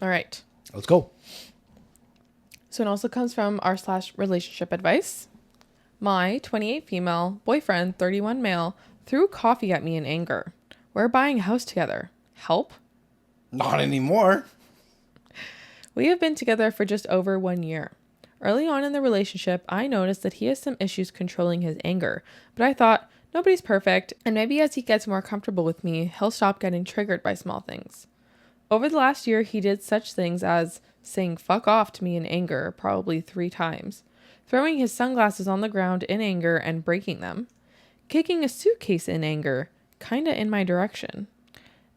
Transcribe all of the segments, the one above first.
All right. Let's go. So it also comes from r/relationship advice. My 28 female boyfriend, 31 male, threw coffee at me in anger. We're buying a house together. Help? Not anymore. We have been together for just over 1 year. Early on in the relationship, I noticed that he has some issues controlling his anger, but I thought, nobody's perfect, and maybe as he gets more comfortable with me, he'll stop getting triggered by small things. Over the last year, he did such things as saying fuck off to me in anger probably 3 times, throwing his sunglasses on the ground in anger and breaking them, kicking a suitcase in anger, kinda in my direction.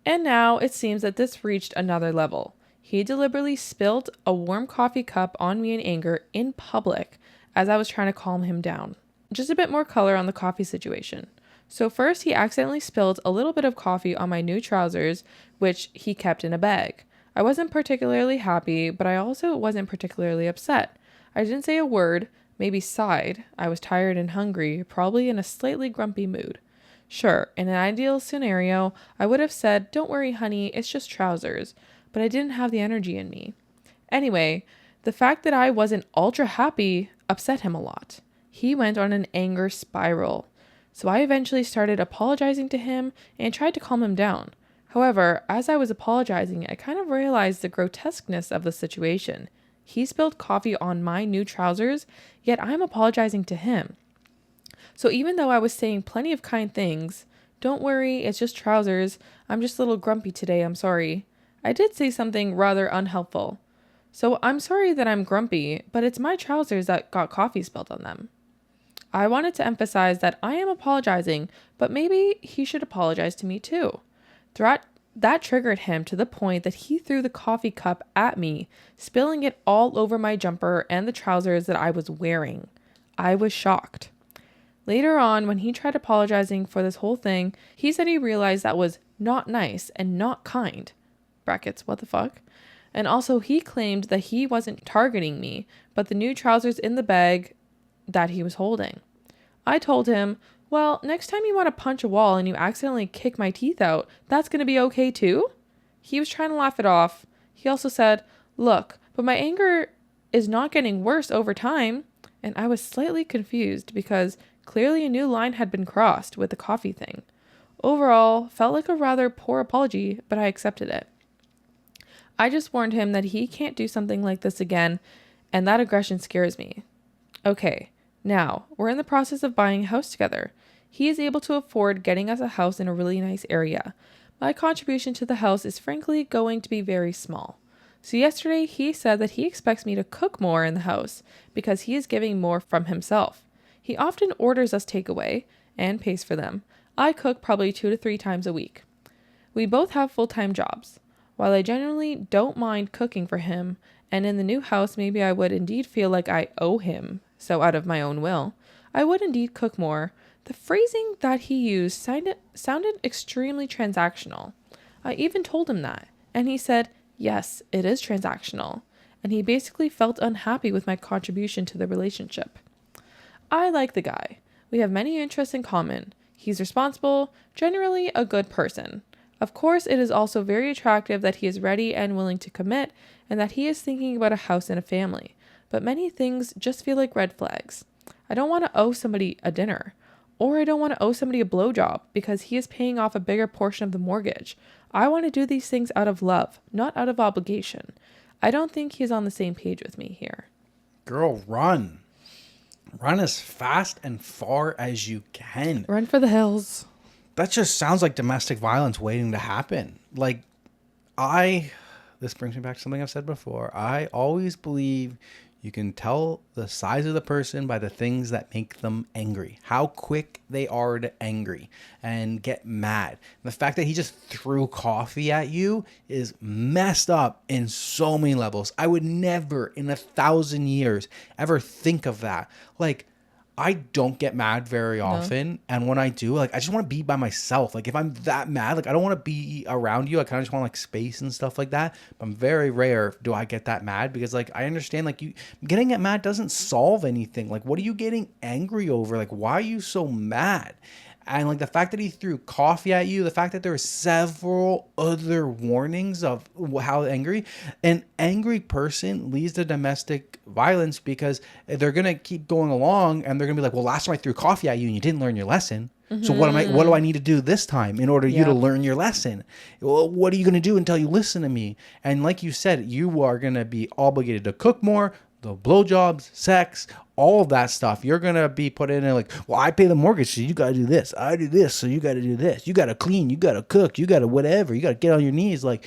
And now it seems that this reached another level. He deliberately spilled a warm coffee cup on me in anger in public as I was trying to calm him down. Just a bit more color on the coffee situation. So first, he accidentally spilled a little bit of coffee on my new trousers, which he kept in a bag. I wasn't particularly happy, but I also wasn't particularly upset. I didn't say a word, maybe sighed. I was tired and hungry, probably in a slightly grumpy mood. Sure, in an ideal scenario, I would have said, don't worry, honey, it's just trousers, but I didn't have the energy in me. Anyway, the fact that I wasn't ultra happy upset him a lot. He went on an anger spiral. So I eventually started apologizing to him and tried to calm him down. However, as I was apologizing, I kind of realized the grotesqueness of the situation. He spilled coffee on my new trousers, yet I'm apologizing to him. So even though I was saying plenty of kind things, don't worry, it's just trousers, I'm just a little grumpy today, I'm sorry, I did say something rather unhelpful. So I'm sorry that I'm grumpy, but it's my trousers that got coffee spilled on them. I wanted to emphasize that I am apologizing, but maybe he should apologize to me too. That triggered him to the point that he threw the coffee cup at me, spilling it all over my jumper and the trousers that I was wearing. I was shocked. Later on, when he tried apologizing for this whole thing, he said he realized that was not nice and not kind. Brackets, what the fuck? And also he claimed that he wasn't targeting me, but the new trousers in the bag that he was holding. I told him, well, next time you want to punch a wall and you accidentally kick my teeth out, that's going to be okay too? He was trying to laugh it off. He also said, look, but my anger is not getting worse over time. And I was slightly confused because clearly a new line had been crossed with the coffee thing. Overall, felt like a rather poor apology, but I accepted it. I just warned him that he can't do something like this again, and that aggression scares me. Okay, now, we're in the process of buying a house together. He is able to afford getting us a house in a really nice area. My contribution to the house is frankly going to be very small. So yesterday, he said that he expects me to cook more in the house because he is giving more from himself. He often orders us takeaway and pays for them. I cook probably 2 to 3 times a week. We both have full-time jobs. While I generally don't mind cooking for him, and in the new house maybe I would indeed feel like I owe him, so out of my own will, I would indeed cook more. The phrasing that he used sounded extremely transactional. I even told him that, and he said, yes, it is transactional, and he basically felt unhappy with my contribution to the relationship. I like the guy. We have many interests in common. He's responsible, generally a good person. Of course, it is also very attractive that he is ready and willing to commit, and that he is thinking about a house and a family. But many things just feel like red flags. I don't want to owe somebody a dinner, or I don't want to owe somebody a blowjob because he is paying off a bigger portion of the mortgage. I want to do these things out of love, not out of obligation. I don't think he's on the same page with me here. Girl, run. Run as fast and far as you can. Run for the hills. That just sounds like domestic violence waiting to happen. This brings me back to something I've said before. I always believe you can tell the size of the person by the things that make them angry. How quick they are to angry and get mad. The fact that he just threw coffee at you is messed up in so many levels. I would never in 1,000 years ever think of that. I don't get mad very often. And when I do, I just want to be by myself. If I'm that mad, I don't want to be around you. I kind of just want space and stuff like that. But I'm very rare do I get that mad because I understand you getting mad doesn't solve anything. What are you getting angry over? Why are you so mad? And like the fact that he threw coffee at you, the fact that there were several other warnings of how angry, an angry person leads to domestic violence because they're going to keep going along and they're going to be like, well, last time I threw coffee at you and you didn't learn your lesson. So what do I need to do this time in order you to learn your lesson? Well, what are you going to do until you listen to me? And like you said, you are going to be obligated to cook more, the blowjobs, sex, all of that stuff. You're going to be put in there like, well, I pay the mortgage, so you got to do this. I do this, so you got to do this. You got to clean, you got to cook, you got to whatever. You got to get on your knees. Like,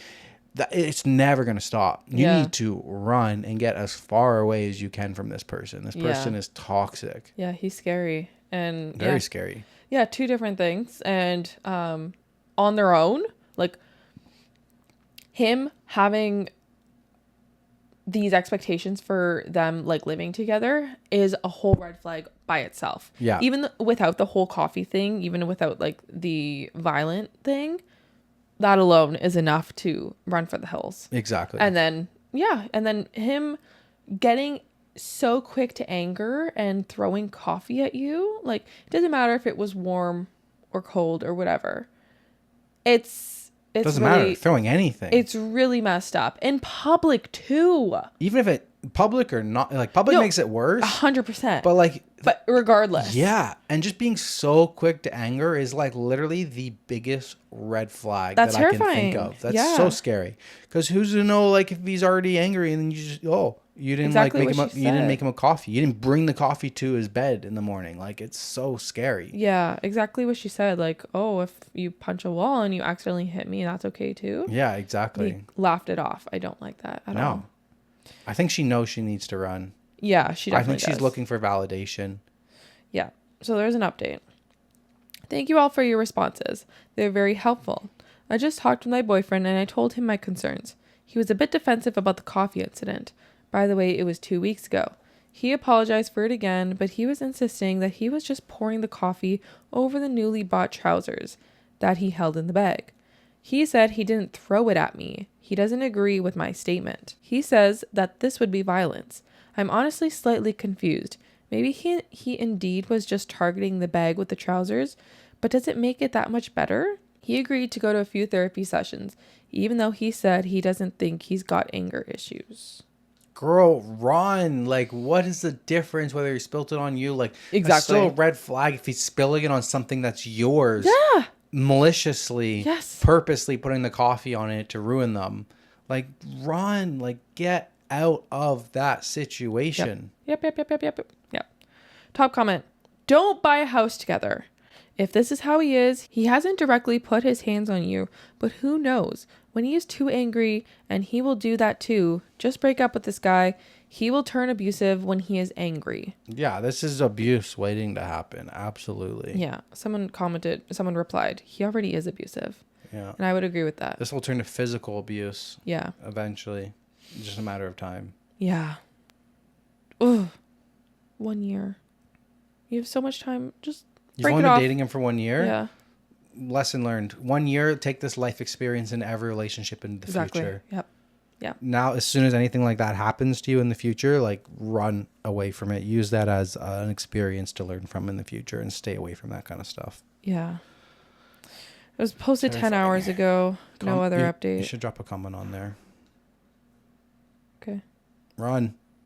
that, it's never going to stop. You need to run and get as far away as you can from this person. This person is toxic. Yeah, he's scary. And very scary. Yeah, two different things. And on their own, like him having these expectations for them like living together is a whole red flag by itself. Yeah. Even without the whole coffee thing, even without like the violent thing, that alone is enough to run for the hills. Exactly. And then him getting so quick to anger and throwing coffee at you, like it doesn't matter if it was warm or cold or whatever. It's doesn't really, matter throwing anything. It's really messed up in public too. Even if it public or not, like public makes it worse. 100%. But regardless. Yeah, and just being so quick to anger is like literally the biggest red flag That's that terrifying. I can think of. That's so scary. Because who's to know like if he's already angry and then you just you didn't exactly like make him you didn't make him a coffee. You didn't bring the coffee to his bed in the morning. Like it's so scary. Yeah, exactly what she said. Like, oh, if you punch a wall and you accidentally hit me, that's okay too. Yeah, exactly. He laughed it off. I don't like that at all. I think she knows she needs to run. Yeah, she definitely I think she's looking for validation. Yeah. So there's an update. Thank you all for your responses. They're very helpful. I just talked with my boyfriend and I told him my concerns. He was a bit defensive about the coffee incident. By the way, it was 2 weeks ago. He apologized for it again, but he was insisting that he was just pouring the coffee over the newly bought trousers that he held in the bag. He said he didn't throw it at me. He doesn't agree with my statement. He says that this would be violence. I'm honestly slightly confused. Maybe he indeed was just targeting the bag with the trousers, but does it make it that much better? He agreed to go to a few therapy sessions, even though he said he doesn't think he's got anger issues. Girl, run. Like, what is the difference whether he spilled it on you? Like, exactly. It's still a red flag if he's spilling it on something that's yours. Yeah. Maliciously, purposely putting the coffee on it to ruin them. Like, run. Like, get out of that situation. Yep. Top comment. Don't buy a house together. If this is how he is, he hasn't directly put his hands on you, but who knows? When he is too angry, and he will do that too, just break up with this guy. He will turn abusive when he is angry. Yeah, this is abuse waiting to happen. Absolutely. Yeah. Someone replied, he already is abusive. Yeah. And I would agree with that. This will turn to physical abuse. Yeah. Eventually. It's just a matter of time. Yeah. Ugh. 1 year. You have so much time. Just You've only been dating him for 1 year? Yeah. Lesson learned. 1 year, take this life experience in every relationship in the future. Yep. Now, as soon as anything like that happens to you in the future, like run away from it. Use that as an experience to learn from in the future and stay away from that kind of stuff. Yeah. It was posted 10 hours ago. No other update. You should drop a comment on there. Okay. Run.